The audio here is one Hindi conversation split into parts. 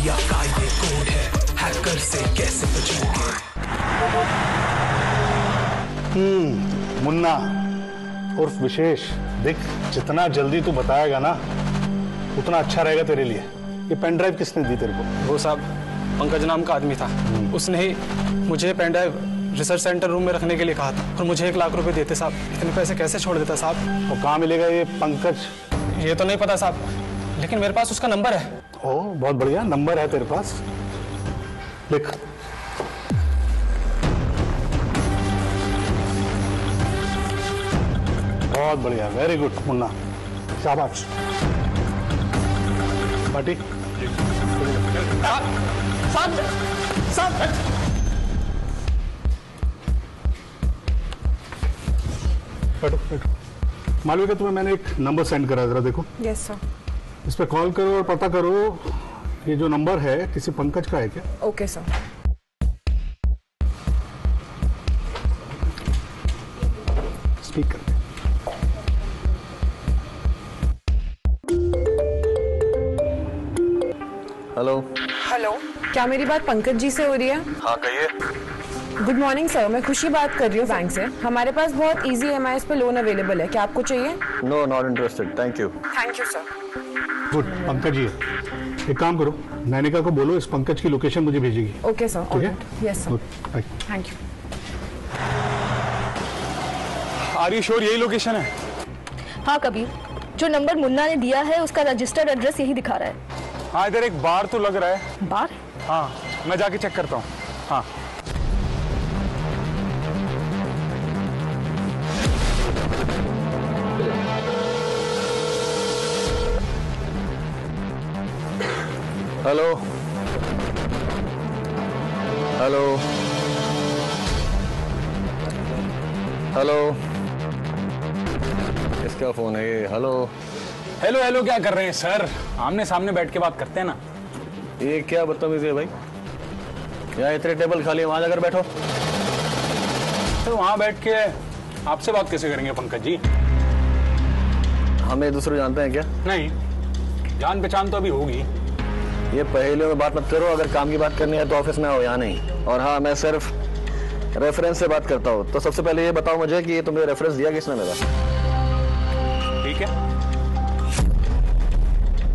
माफिया का ये कोड है, हैकर से कैसे बचोगे। मुन्ना उर्फ विशेष, देख जितना जल्दी तू बताएगा ना उतना अच्छा रहेगा तेरे लिए। ये पेन ड्राइव किसने दी तेरे को? वो साहब पंकज नाम का आदमी था, उसने ही मुझे pen drive research centre room में रखने के लिए कहा था और मुझे 1 लाख रुपए देते साहब। इतने पैसे कैसे छोड़ देता साहब? और कहाँ मिलेगा ये पंकज? ये तो नहीं पता साहब, लेकिन मेरे पास उसका नंबर है। ओ बहुत बढ़िया, नंबर है तेरे पास, देख। बहुत बढ़िया, वेरी गुड मुन्ना, शाबाश। पार्टी बैठो बैठो। मालूम है तुम्हें मैंने एक नंबर सेंड करा, जरा देखो। Yes sir. इस पे कॉल करो और पता करो ये जो नंबर है किसी पंकज का है क्या? Okay sir. स्पीक कर। हेलो। हेलो, क्या मेरी बात पंकज जी से हो रही है? हाँ कहिए। गुड मॉर्निंग सर, मैं खुशी बात कर रही हूँ बैंक से। हमारे पास बहुत इजी EMIs पे लोन अवेलेबल है, क्या आपको चाहिए? No, not interested, thank you. Thank you sir. Good, Pankaj ji एक काम करो, नैनिका को बोलो इस पंकज की लोकेशन मुझे भेजेगी। Okay sir. ठीक है? Yes sir, thank you. Are you sure यही लोकेशन है? हाँ कबीर, जो नंबर मुन्ना ने दिया है उसका रजिस्टर्ड एड्रेस यही दिखा रहा है। हाँ इधर एक बार तो लग रहा है। बार? हाँ मैं जाके चेक करता हूँ। हाँ हेलो हेलो हेलो, किसका फोन है ये? हेलो हेलो हेलो क्या कर रहे हैं सर? आमने सामने बैठ के बात करते हैं ना। ये क्या बदतमीजी है भाई? यहाँ इतने टेबल खाली है, वहां जाकर बैठो। तो वहां बैठ के आपसे बात कैसे करेंगे पंकज जी? हम एक दूसरे को जानते हैं क्या? नहीं, जान पहचान तो अभी होगी। ये पहेलियों में बात मत करो, अगर काम की बात करनी है तो ऑफिस में आओ, यहाँ नहीं। और हाँ, मैं सिर्फ रेफरेंस से बात करता हूँ। तो सबसे पहले ये बताओ मुझे कि ये तुमने रेफरेंस दिया किसने मेरा? ठीक है,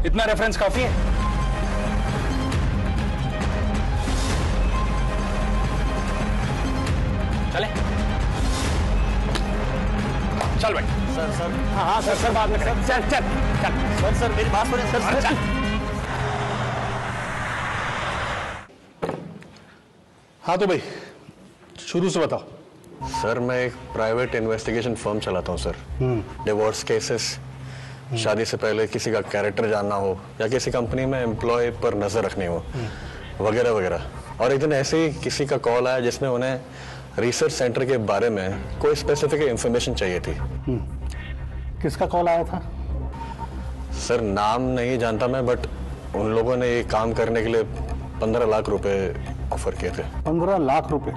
इतना रेफरेंस काफी है। चले चल भाई। सर हाँ सर बाद में करें। चल चल चल सर मेरी बात सुनिए सर। हाँ तो भाई शुरू से बताओ। सर मैं एक प्राइवेट इन्वेस्टिगेशन फर्म चलाता हूँ सर। डिवोर्स केसेस, शादी से पहले किसी का कैरेक्टर जानना हो या किसी कंपनी में एम्प्लॉय पर नजर रखनी हो, वगैरह वगैरह। और एक दिन ऐसे ही किसी का कॉल आया जिसमें उन्हें रिसर्च सेंटर के बारे में कोई स्पेसिफिक इंफॉर्मेशन चाहिए थी। किसका कॉल आया था? सर नाम नहीं जानता मैं, बट उन लोगों ने ये काम करने के लिए 15 लाख रुपए ऑफर किए थे। 15 लाख रुपए?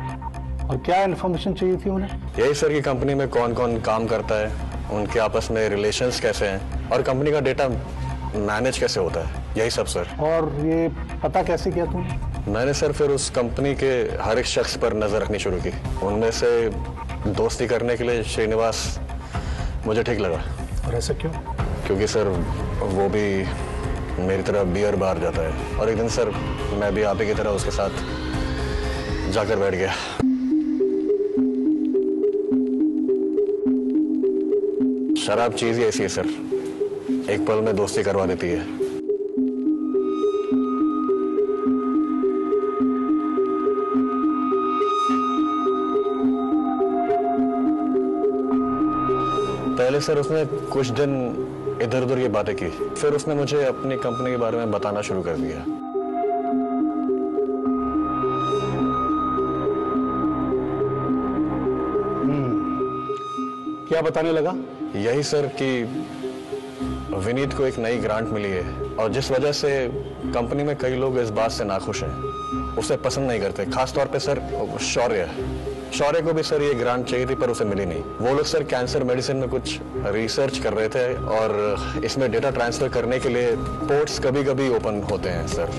और क्या इन्फॉर्मेशन चाहिए थी उन्हें? यही सर कि कंपनी में कौन कौन काम करता है, उनके आपस में रिलेशंस कैसे हैं और कंपनी का डेटा मैनेज कैसे होता है, यही सब सर। और ये पता कैसे किया तुमने? मैंने सर फिर उस कंपनी के हर एक शख्स पर नजर रखनी शुरू की। उनमें से दोस्ती करने के लिए श्रीनिवास मुझे ठीक लगा। और ऐसा क्यों? क्योंकि सर वो भी मेरी तरह बियर बार जाता है और एक दिन सर मैं भी आप ही की तरह उसके साथ जाकर बैठ गया। शराब चीज ही ऐसी है सर, एक पल में दोस्ती करवा देती है। पहले सर उसने कुछ दिन इधर उधर की बातें की, फिर उसने मुझे अपनी कंपनी के बारे में बताना शुरू कर दिया। क्या बताने लगा? यही सर कि विनीत को एक नई ग्रांट मिली है और जिस वजह से कंपनी में कई लोग इस बात से नाखुश हैं, उसे पसंद नहीं करते। खासतौर पे सर शौर्य को भी सर ये ग्रांट चाहिए थी पर उसे मिली नहीं। वो लोग सर कैंसर मेडिसिन में कुछ रिसर्च कर रहे थे और इसमें डेटा ट्रांसफर करने के लिए पोर्ट्स कभी कभी ओपन होते हैं सर।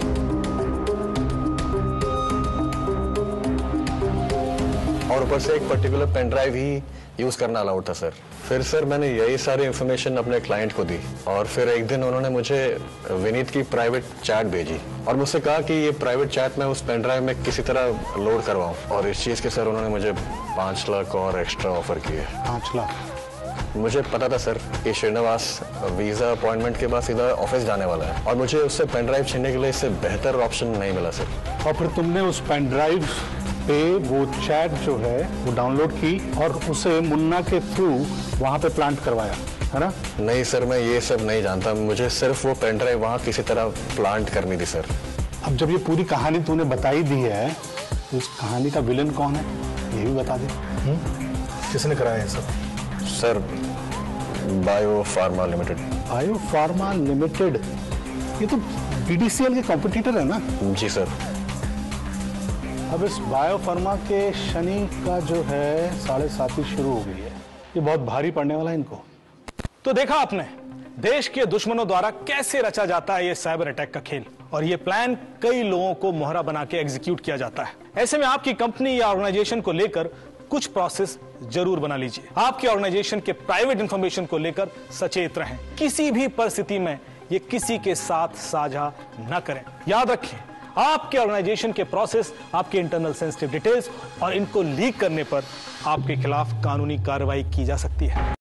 और ऊपर से एक पर्टिकुलर पेन ड्राइव ही यूज करना अलाउड था सर। फिर सर मैंने यही सारी इन्फॉर्मेशन अपने क्लाइंट को दी और फिर एक दिन उन्होंने मुझे विनीत की प्राइवेट चैट भेजी और मुझसे कहा कि ये प्राइवेट चैट मैं उस पेन ड्राइव में किसी तरह लोड करवाऊं, और इस चीज़ के सर उन्होंने मुझे 5 लाख और एक्स्ट्रा ऑफर किए। 5 लाख? मुझे पता था सर कि श्रीनिवास वीज़ा अपॉइंटमेंट के बाद सीधा ऑफिस जाने वाला है और मुझे उससे पेन ड्राइव छीनने के लिए इससे बेहतर ऑप्शन नहीं मिला सर। और फिर तुमने उस पेन ड्राइव पे वो चैट जो है वो डाउनलोड की और उसे मुन्ना के थ्रू वहां पे प्लांट करवाया, है ना? नहीं सर, मैं ये सब नहीं जानता, मुझे सिर्फ वो पेन ड्राइव वहाँ किसी तरह प्लांट करनी थी सर। अब जब ये पूरी कहानी तूने बताई दी है तो इस कहानी का विलन कौन है ये भी बता दे। किसने कराया है सब? Sir bio pharma limited. Bio pharma limited, ये तो बीडीसीएल के कॉम्पिटिटर है ना? जी सर। अब इस बायो फार्मा के शनि का जो है 7.5 शुरू हो गई है, ये बहुत भारी पड़ने वाला है इनको। तो देखा आपने देश के दुश्मनों द्वारा कैसे रचा जाता है ये साइबर अटैक का खेल, और ये प्लान कई लोगों को मोहरा बना के एग्जीक्यूट किया जाता है। ऐसे में आपकी कंपनी या ऑर्गेनाइजेशन को लेकर कुछ प्रोसेस जरूर बना लीजिए। आपकी ऑर्गेनाइजेशन के प्राइवेट इंफॉर्मेशन को लेकर सचेत रहें। किसी भी परिस्थिति में ये किसी के साथ साझा न करें। याद रखें, आपके ऑर्गेनाइजेशन के प्रोसेस, आपके इंटरनल सेंसिटिव डिटेल्स और इनको लीक करने पर आपके खिलाफ कानूनी कार्रवाई की जा सकती है।